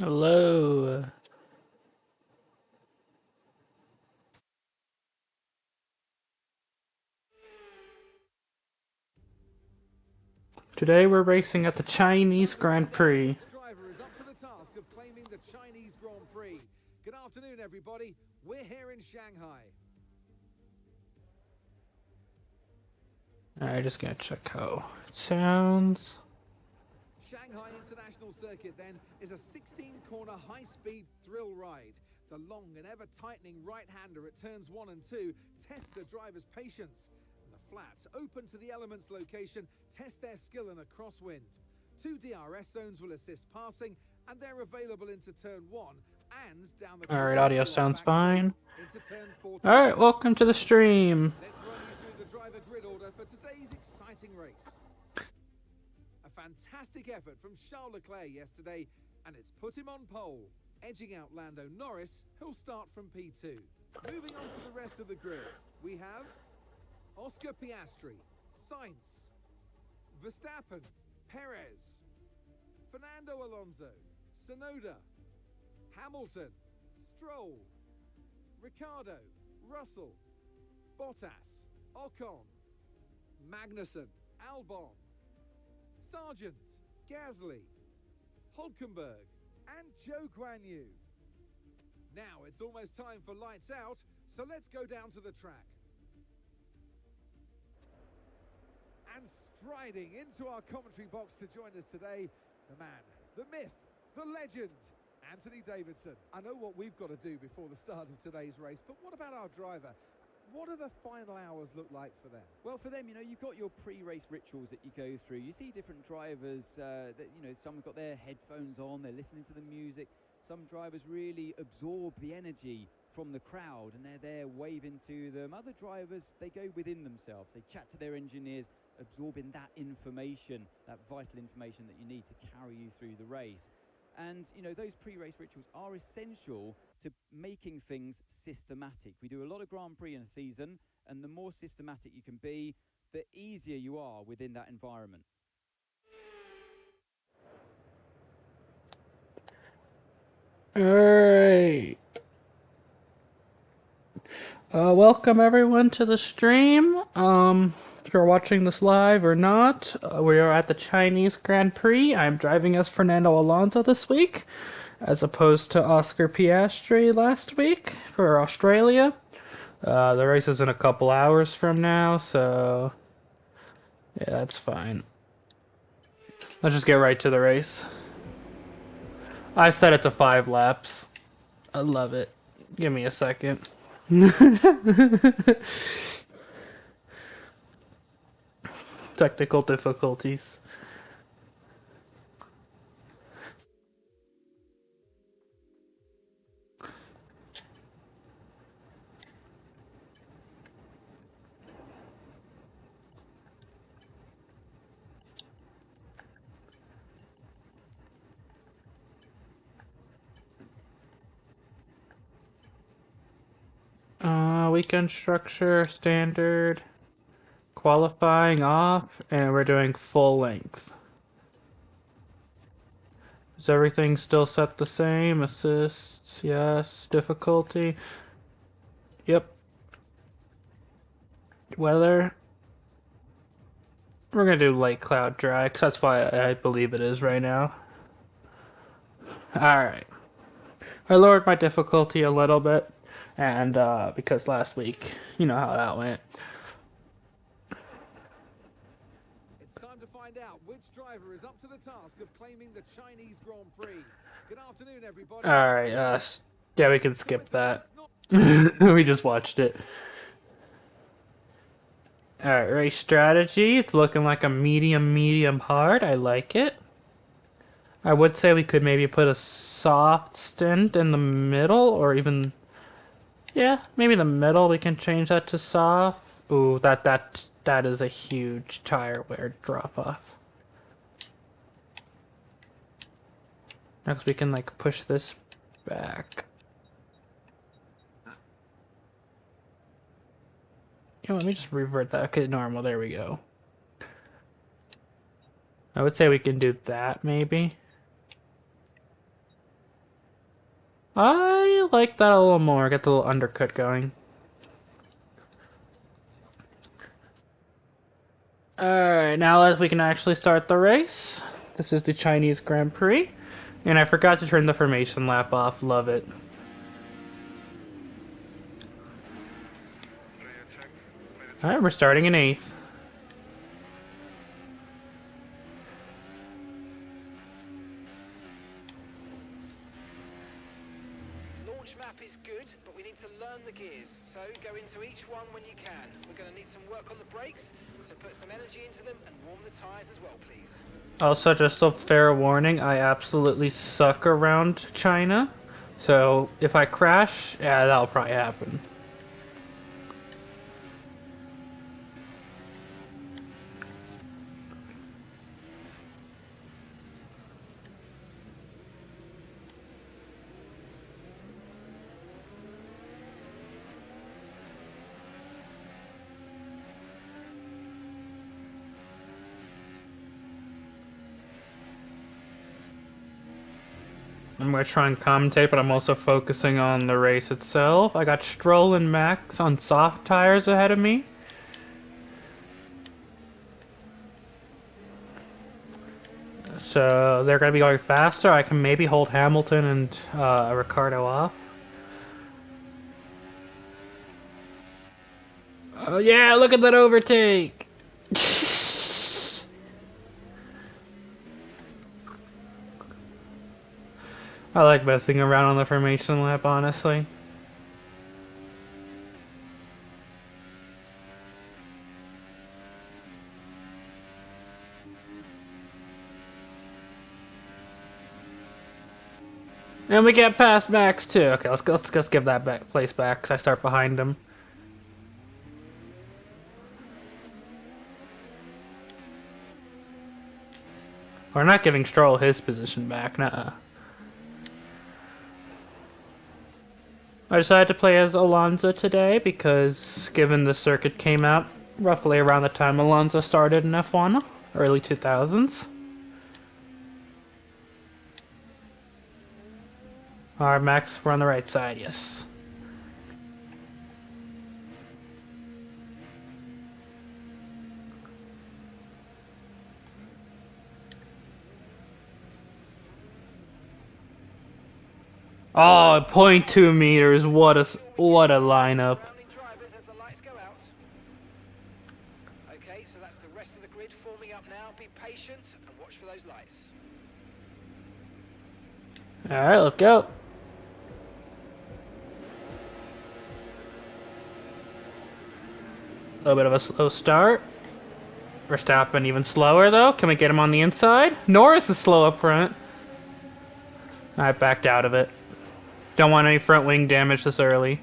Hello. Today we're racing at the Chinese Grand Prix. Which driver is up to the task of claiming the Chinese Grand Prix? Good afternoon, everybody. We're here in Shanghai. Alright, just gonna check how it sounds. Shanghai International Circuit, then, is a 16-corner high-speed thrill ride. The long and ever-tightening right-hander at turns 1 and 2 tests a driver's patience. And the flats, open to the elements location, test their skill in a crosswind. 2 DRS zones will assist passing, and they're available into turn 1 and down the Alright, audio sounds fine. into turn 14. Alright, welcome to the stream. Let's run you through the driver grid order for today's exciting race. A fantastic effort from Charles Leclerc yesterday, and it's put him on pole, edging out Lando Norris, who'll start from P2. Moving on to the rest of the grid, we have Oscar Piastri, Sainz, Verstappen, Perez, Fernando Alonso, Tsunoda, Hamilton, Stroll, Ricciardo, Russell, Bottas, Ocon, Magnussen, Albon, Sargent, Gasly, Hulkenberg, and Zhou Guanyu. Now it's almost time for lights out, so let's go down to the track. And striding into our commentary box to join us today, the man, the myth, the legend, Anthony Davidson. I know what we've got to do before the start of today's race, but what about our driver? What do the final hours look like for them? Well, for them, you've got your pre-race rituals that you go through. You see different drivers that, some have got their headphones on, they're listening to the music. Some drivers really absorb the energy from the crowd and they're there waving to them. Other drivers, they go within themselves. They chat to their engineers, absorbing that information, that vital information that you need to carry you through the race. And, those pre-race rituals are essential to making things systematic. We do a lot of Grand Prix in a season, and the more systematic you can be, the easier you are within that environment. Alright. Welcome everyone to the stream. If you're watching this live or not, we are at the Chinese Grand Prix. I'm driving as Fernando Alonso this week, as opposed to Oscar Piastri last week for Australia. The race is in a couple hours from now, so yeah, that's fine. Let's just get right to the race. I set it to 5 laps. I love it. Give me a second. Technical difficulties. Weekend structure, standard, qualifying off, and we're doing full length. Is everything still set the same? Assists, yes. Difficulty, yep. Weather, we're gonna do light cloud dry, because that's why I believe it is right now. Alright. I lowered my difficulty a little bit. And because last week, you know how that went. It's time to find out which driver is up to the task of claiming the Chinese Grand Prix. Good afternoon, everybody. Alright, yeah, we can skip that. We just watched it. Alright, race strategy. It's looking like a medium hard. I like it. I would say we could maybe put a soft stint in the middle, or even... yeah, maybe the middle, we can change that to soft. Ooh, that is a huge tire wear drop-off. Next we can, like, push this back. Yeah, let me just revert that. Okay, normal, there we go. I would say we can do that, maybe. I like that a little more. Get the little undercut going. Alright, now we can actually start the race. This is the Chinese Grand Prix. And I forgot to turn the formation lap off. Love it. Alright, we're starting in 8th. Launch map is good, but we need to learn the gears. So go into each one when you can. We're going to need some work on the brakes, so put some energy into them and warm the tyres as well, please. Also, just a fair warning, I absolutely suck around China. So, if I crash, yeah, that'll probably happen. I'm going to try and commentate, but I'm also focusing on the race itself. I got Stroll and Max on soft tires ahead of me. So they're going to be going faster. I can maybe hold Hamilton and Ricardo off. Oh yeah, look at that overtake! I like messing around on the formation lap, honestly. And we get past Max too. Okay, let's give that place back because I start behind him. We're not giving Stroll his position back, nuh-uh. I decided to play as Alonso today because, given the circuit came out roughly around the time Alonso started in F1, early 2000s. Alright, Max, we're on the right side, yes. Oh, 0.2 meters. What a lineup. Okay, so that's the rest of the grid forming up now. Be patient and watch for those lights. Alright, let's go. A little bit of a slow start. Verstappen even slower though. Can we get him on the inside? Norris is slow up front. I backed out of it. Don't want any front wing damage this early.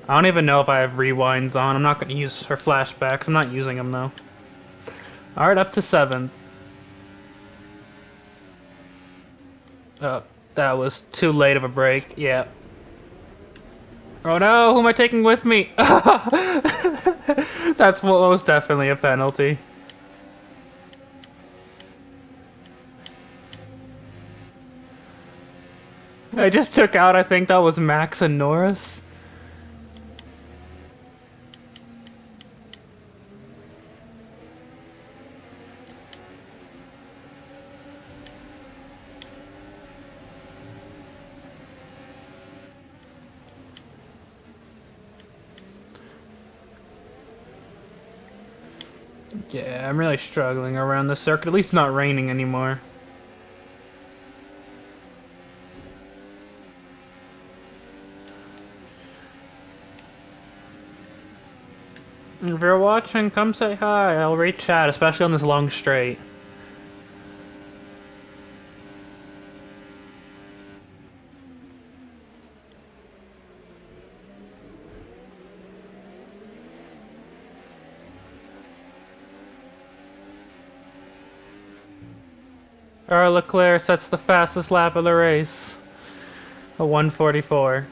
I don't even know if I have rewinds on. I'm not going to use her flashbacks. I'm not using them though. Alright, up to 7th. Oh, that was too late of a break. Yeah. Oh no, who am I taking with me? That's most definitely a penalty. I just took out, I think that was Max and Norris. Yeah, I'm really struggling around the circuit. At least it's not raining anymore. If you're watching, come say hi. I'll read chat, especially on this long straight. Charles Leclerc sets the fastest lap of the race. A 1:44.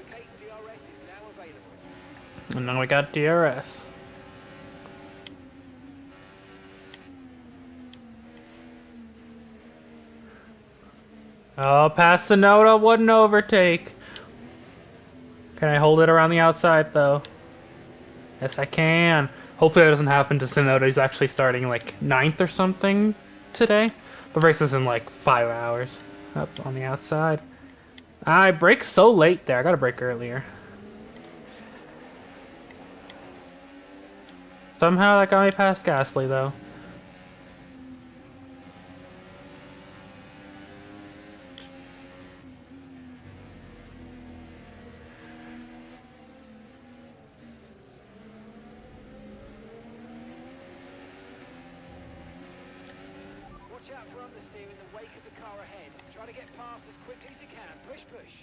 Okay, DRS is now available. And now we got DRS. Oh, past Sonoda wouldn't overtake. Can I hold it around the outside, though? Yes, I can. Hopefully that doesn't happen to Sonoda. He's actually starting, like, ninth or something today. The race is in, like, 5 hours. Up on the outside. I brake so late there. I gotta brake earlier. Somehow that got me past Gasly, though. Watch out for understeer in the wake of the car ahead. Try to get past as quickly as you can. Push, push.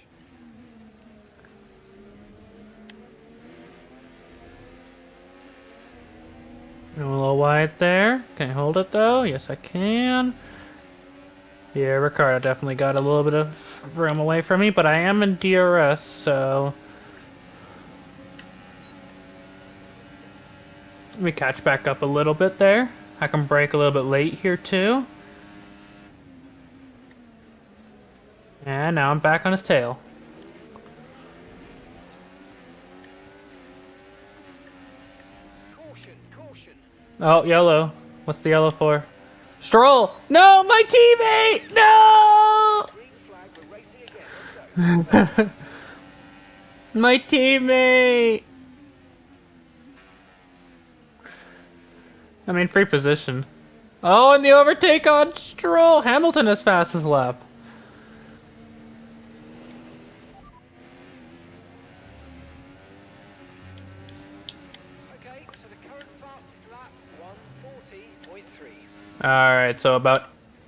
I'm a little wide there. Can I hold it, though? Yes, I can. Yeah, Ricardo definitely got a little bit of room away from me, but I am in DRS, so... Let me catch back up a little bit there. I can brake a little bit late here, too. And now I'm back on his tail. Caution, caution. Oh, yellow. What's the yellow for? Stroll! No, my teammate! No! Green flag, we're racing again. Let's go. My teammate! I'm in free position. Oh, and the overtake on Stroll! Hamilton is fastest lap. Okay, so the current fastest lap, 1:40.3. Alright, so about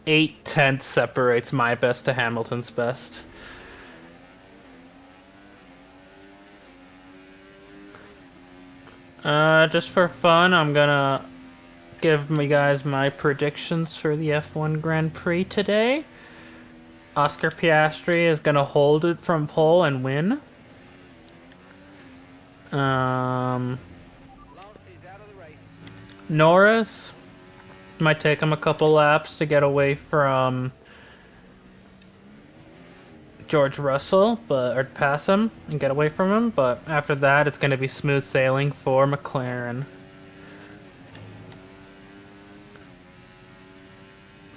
8/10 separates my best to Hamilton's best. Just for fun, I'm gonna give you guys my predictions for the F1 Grand Prix today. Oscar Piastri is gonna hold it from pole and win. Lance is out of the race. Norris might take him a couple laps to get away from George Russell, or pass him and get away from him. But after that, it's gonna be smooth sailing for McLaren.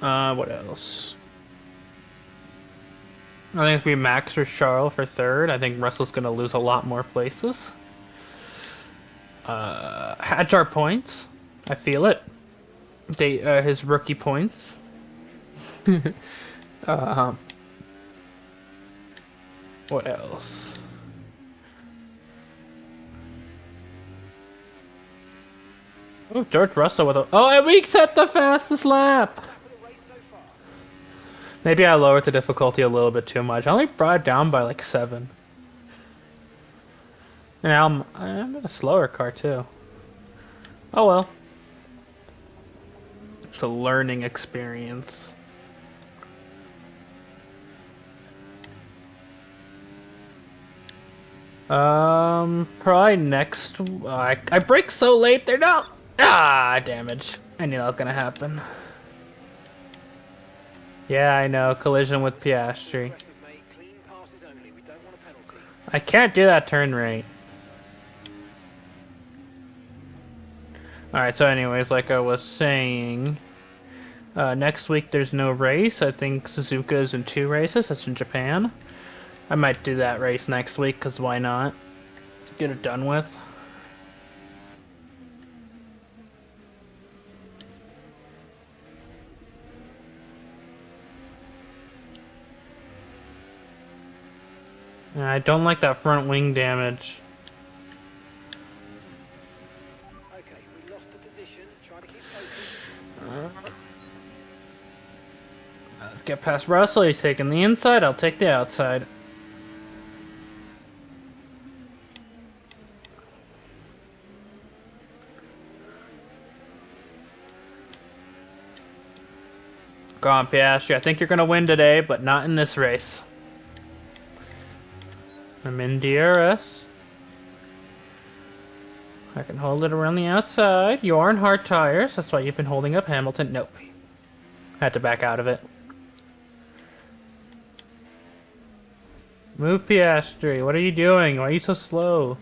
What else? I think it's gonna be Max or Charles for third. I think Russell's gonna lose a lot more places. Hadjar points. I feel it. His rookie points. What else? Oh, George Russell with a... Oh, and we set the fastest lap! For the race so far. Maybe I lowered the difficulty a little bit too much. I only brought it down by like 7. And I'm in a slower car too. Oh well. It's a learning experience. Probably next. I brake so late. They're not. Ah, damage. I knew that was gonna happen. Yeah, I know. Collision with Piastri. Aggressive, mate. Clean passes only. We don't want a penalty. I can't do that turn right. Alright, so anyways, like I was saying, next week there's no race. I think Suzuka is in 2 races. That's in Japan. I might do that race next week, because why not? Get it done with. I don't like that front wing damage. Okay, we lost the position. Try to keep focused. Let's get past Russell. He's taking the inside. I'll take the outside. Go on, Piastri. I think you're going to win today, but not in this race. I'm in DRS. I can hold it around the outside. You are in hard tires. That's why you've been holding up Hamilton. Nope. Had to back out of it. Move, Piastri. What are you doing? Why are you so slow?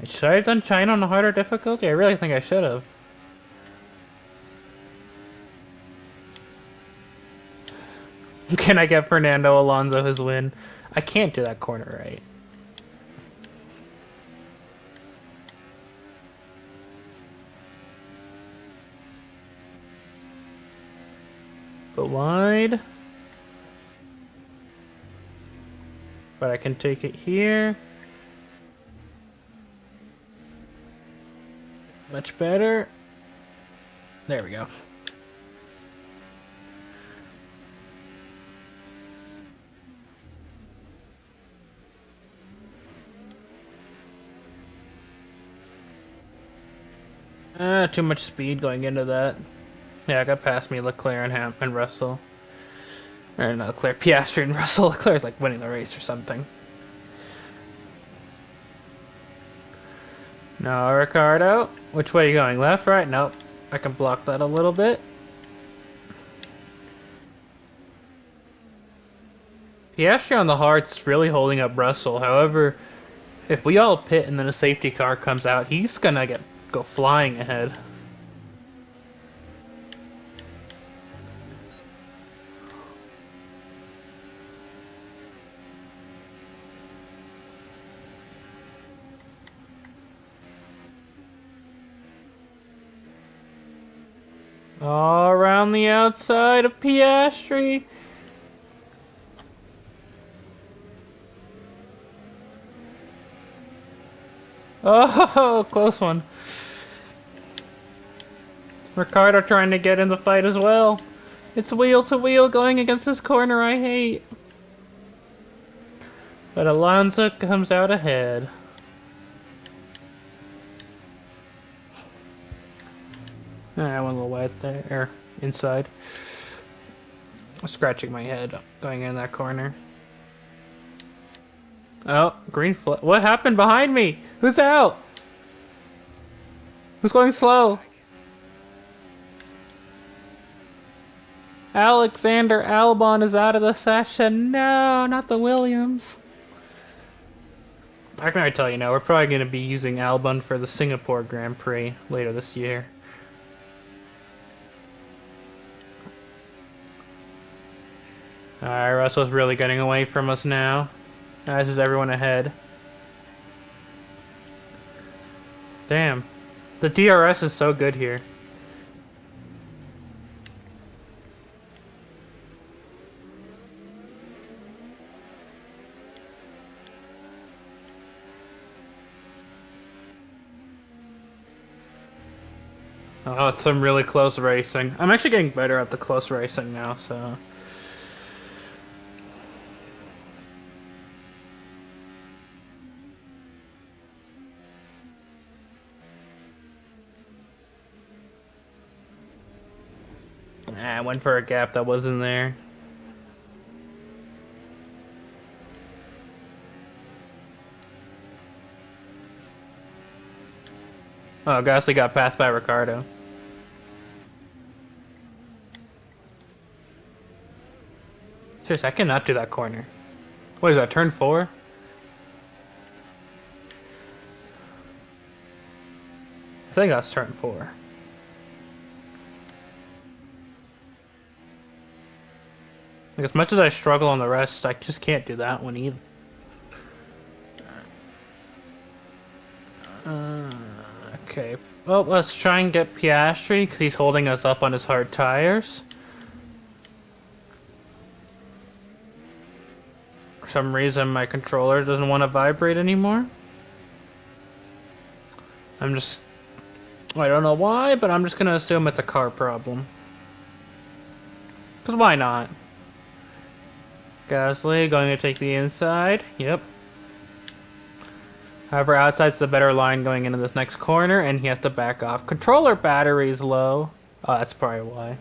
Should I have done China on a harder difficulty? I really think I should have. Can I get Fernando Alonso his win? I can't do that corner right. But wide. But I can take it here. Much better. There we go. Too much speed going into that. Yeah, I got past me, Leclerc and Russell. Or not Leclerc, Piastri and Russell. Leclerc's like winning the race or something. No, Ricardo. Which way are you going? Left, right? Nope. I can block that a little bit. Piastri on the hard's really holding up Russell. However, if we all pit and then a safety car comes out, he's gonna go flying ahead. All around the outside of Piastri. Oh, close one. Ricardo trying to get in the fight as well. It's wheel to wheel going against this corner I hate. But Alonso comes out ahead. I went a little wide there, inside. Scratching my head going in that corner. Oh, green flag. What happened behind me? Who's out? Who's going slow? Alexander Albon is out of the session. No, not the Williams. I can already tell you now, we're probably going to be using Albon for the Singapore Grand Prix later this year. Alright, Russell's really getting away from us now. As is everyone ahead. Damn. The DRS is so good here. Oh, it's some really close racing. I'm actually getting better at the close racing now, so... I went for a gap that wasn't there. Oh, Gasly got passed by Ricardo. Seriously, I cannot do that corner. What is that, turn 4? I think that's turn 4. Like, as much as I struggle on the rest, I just can't do that one either. Okay. Well, let's try and get Piastri, because he's holding us up on his hard tires. For some reason, my controller doesn't want to vibrate anymore. I don't know why, but I'm just going to assume it's a car problem. Because why not? Gasly going to take the inside. Yep. However, outside's the better line going into this next corner, and he has to back off. Controller battery's low. Oh, that's probably why.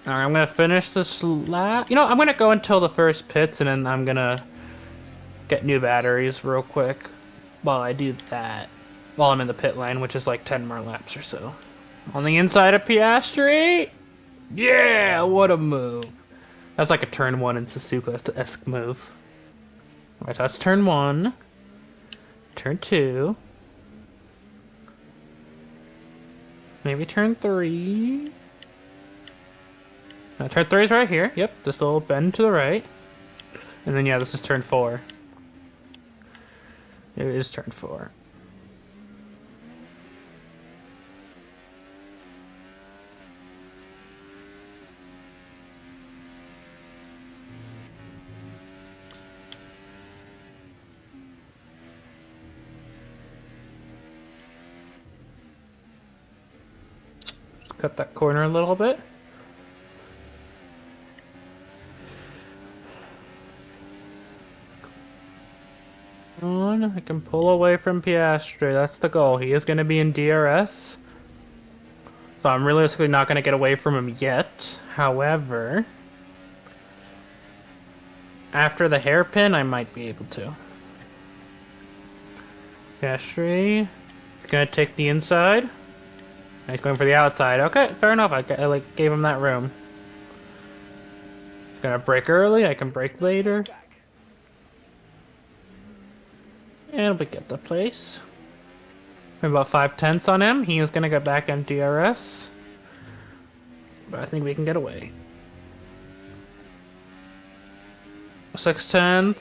Alright, I'm going to finish this lap. You know, I'm going to go until the first pits, and then I'm going to get new batteries real quick while I do that. While I'm in the pit lane, which is like 10 more laps or so. On the inside of Piastri. Yeah, what a move. That's like a turn 1 in Suzuka-esque move. Alright, so that's turn 1. Turn 2. Maybe turn 3. Turn 3 is right here. Yep, this little bend to the right. And then, yeah, this is turn 4. It is turn 4. Cut that corner a little bit. I can pull away from Piastri. That's the goal. He is going to be in DRS. So I'm realistically not going to get away from him yet. However, after the hairpin, I might be able to. Piastri. Going to take the inside. He's going for the outside. Okay, fair enough. I like gave him that room. Gonna brake early. I can brake later. And we get the place. About 5/10 on him. He is gonna go back in DRS. But I think we can get away. 6/10.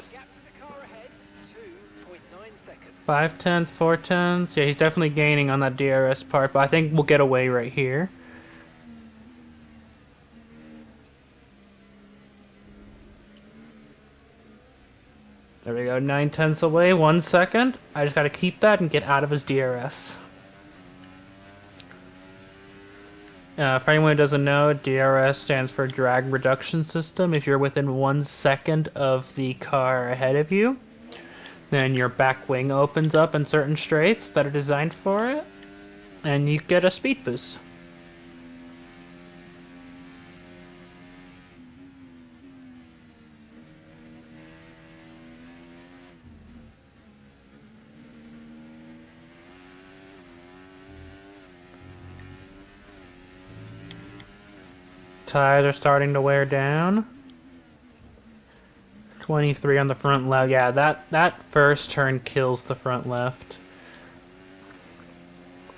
5/10, 4/10. Yeah, he's definitely gaining on that DRS part, but I think we'll get away right here. There we go, 9/10 away, 1 second. I just gotta keep that and get out of his DRS. For anyone who doesn't know, DRS stands for Drag Reduction System. If you're within 1 second of the car ahead of you, then your back wing opens up in certain straights that are designed for it, and you get a speed boost. Tires are starting to wear down. 23 on the front left. Yeah, that first turn kills the front left.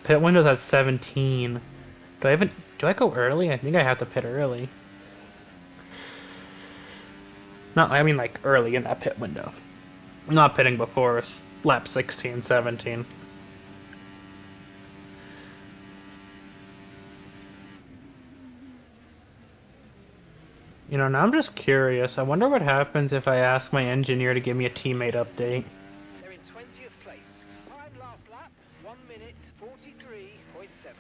Pit window's at 17. Do I go early? I think I have to pit early. Not, I mean like early in that pit window. I'm not pitting before lap 16, 17. You know, now I'm just curious. I wonder what happens if I ask my engineer to give me a teammate update. They're in 20th place. Time last lap, 1 minute 43.7.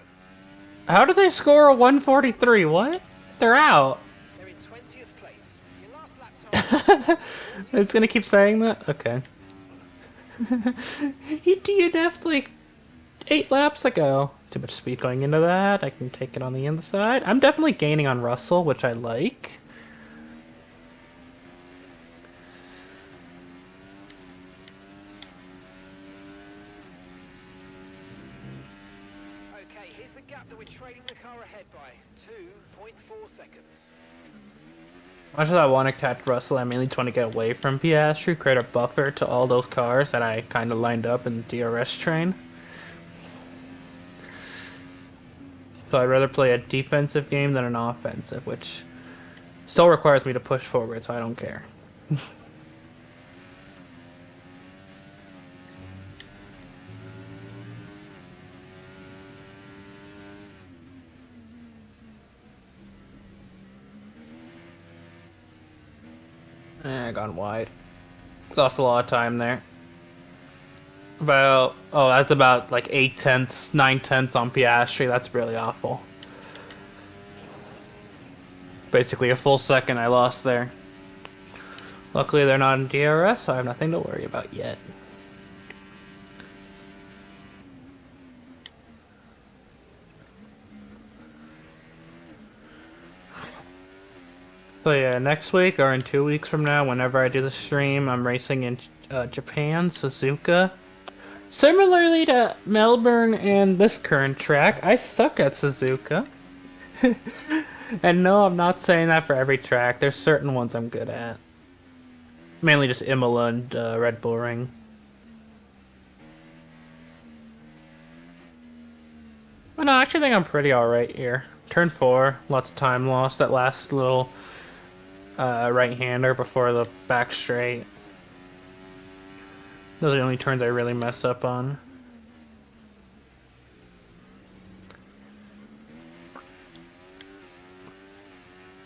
How do they score a 143? What? They're out. They're in 20th place. Your last lap time. It's gonna keep saying that? Okay. He DNF'd like 8 laps ago. Too much speed going into that. I can take it on the inside. I'm definitely gaining on Russell, which I like. Okay, here's the gap that we're trailing the car ahead by. 2.4 seconds. Much as I want to catch Russell, I mainly just want to get away from Piastri, create a buffer to all those cars that I kind of lined up in the DRS train. So I'd rather play a defensive game than an offensive, which still requires me to push forward, so I don't care. I gone wide. Lost a lot of time there. That's about like 8/10, 9/10 on Piastri. That's really awful. Basically a full second I lost there. Luckily they're not in DRS, so I have nothing to worry about yet. So yeah, next week or in 2 weeks from now, whenever I do the stream, I'm racing in Japan, Suzuka. Similarly to Melbourne and this current track, I suck at Suzuka. And no, I'm not saying that for every track. There's certain ones I'm good at. Mainly just Imola and Red Bull Ring. But no, I actually think I'm pretty alright here. Turn 4, lots of time lost. That last little right-hander before the back straight. Those are the only turns I really mess up on.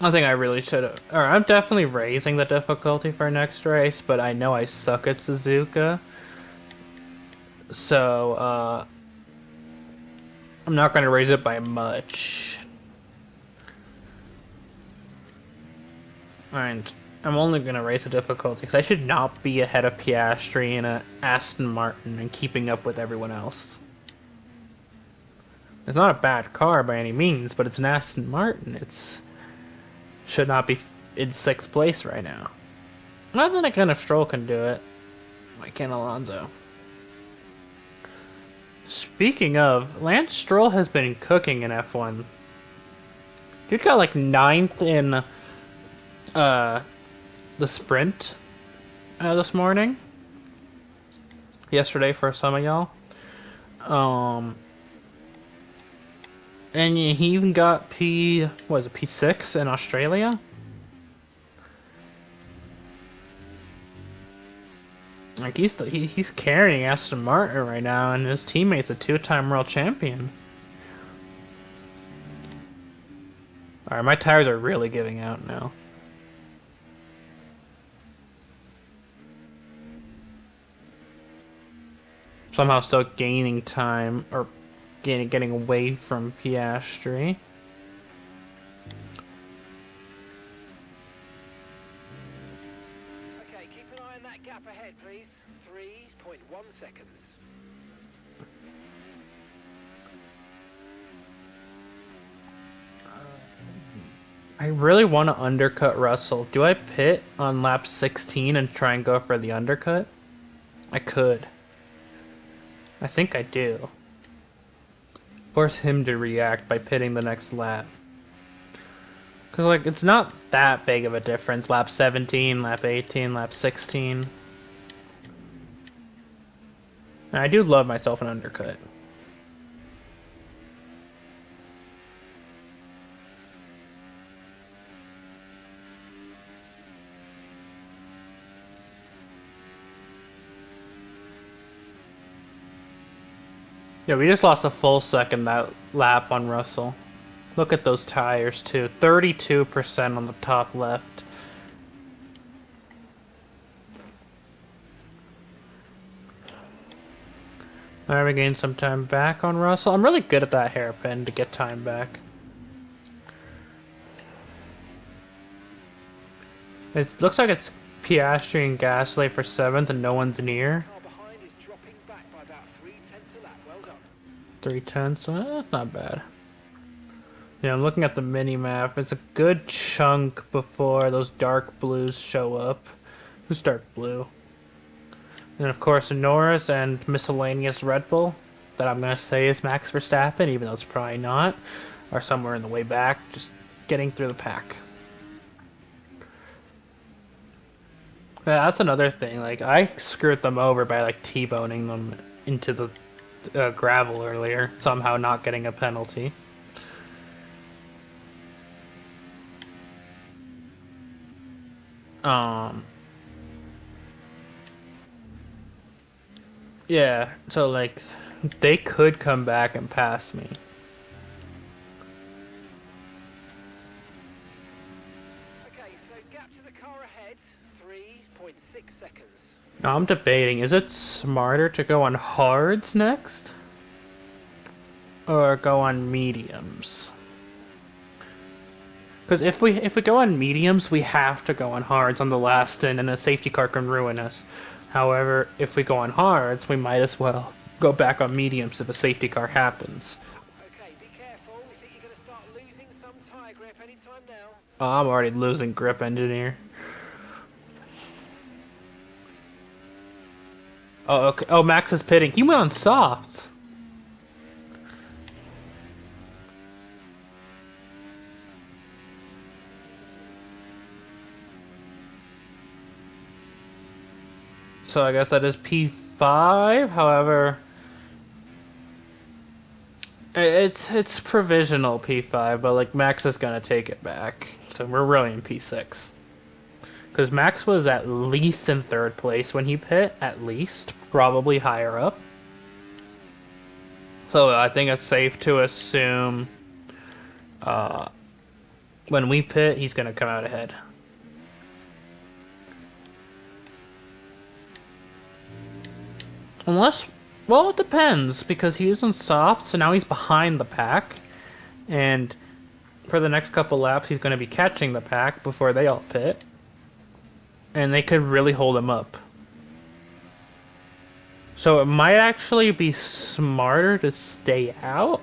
I think I really should have. Or I'm definitely raising the difficulty for next race, but I know I suck at Suzuka. So, I'm not going to raise it by much. And I'm only going to raise the difficulty because I should not be ahead of Piastri in a Aston Martin and keeping up with everyone else. It's not a bad car by any means, but it's an Aston Martin. It's should not be in 6th place right now. Not that I kind of Stroll can do it. Why can't Alonso? Speaking of, Lance Stroll has been cooking in F1. Dude got like 9th in the sprint this morning. Yesterday for some of y'all. And he even got P6 in Australia? Like he's carrying Aston Martin right now, and his teammate's a 2-time world champion. Alright, my tires are really giving out now. Somehow still gaining time, or getting away from Piastri. Okay, keep an eye on that gap ahead, please. 3.1 seconds. I really want to undercut Russell. Do I pit on lap 16 and try and go for the undercut? I could. I think I do. Force him to react by pitting the next lap. Because, like, it's not that big of a difference. Lap 17, lap 18, lap 16. And I do love myself an undercut. Yeah, we just lost a full second that lap on Russell. Look at those tires, too. 32% on the top left. Alright, we gained some time back on Russell. I'm really good at that hairpin to get time back. It looks like it's Piastri and Gasly for 7th and no one's near. Car behind is dropping back by about 0.3 a lap. Well done. 0.3, that's not bad. Yeah, I'm looking at the mini-map. It's a good chunk before those dark blues show up. Who's dark blue? And of course, Norris and miscellaneous Red Bull, that I'm going to say is Max Verstappen, even though it's probably not, are somewhere in the way back, just getting through the pack. Yeah, that's another thing. Like, I screwed them over by, like, T-boning them into the gravel earlier, somehow not getting a penalty. Yeah, so, like, they could come back and pass me. Okay, so gap to the car ahead, 3.6 seconds. Now, I'm debating, is it smarter to go on hards next? Or go on mediums? Because if we go on mediums, we have to go on hards on the last stint, and a safety car can ruin us. However, if we go on hards, we might as well go back on mediums if a safety car happens. Okay, be careful. We think you're going to start losing some tyre grip anytime now. Oh, I'm already losing grip, engineer. Oh, okay. Oh, Max is pitting. He went on softs. So I guess that is P5. However, it's provisional P5, but like Max is gonna take it back. So we're really in P6. Because Max was at least in third place when he pit, at least, probably higher up. So I think it's safe to assume when we pit, he's gonna come out ahead. Unless, well, it depends, because he is in soft, so now he's behind the pack. And for the next couple laps, he's going to be catching the pack before they all pit. And they could really hold him up. So it might actually be smarter to stay out.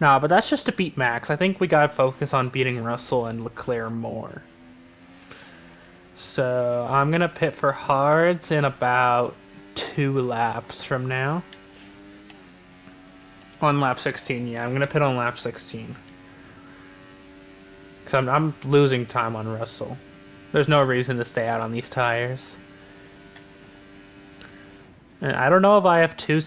Nah, but that's just to beat Max. I think we gotta focus on beating Russell and Leclerc more. So I'm gonna pit for hards in about 2 laps from now. On lap 16, yeah, I'm gonna pit on lap 16. Because I'm losing time on Russell. There's no reason to stay out on these tires. And I don't know if I have 2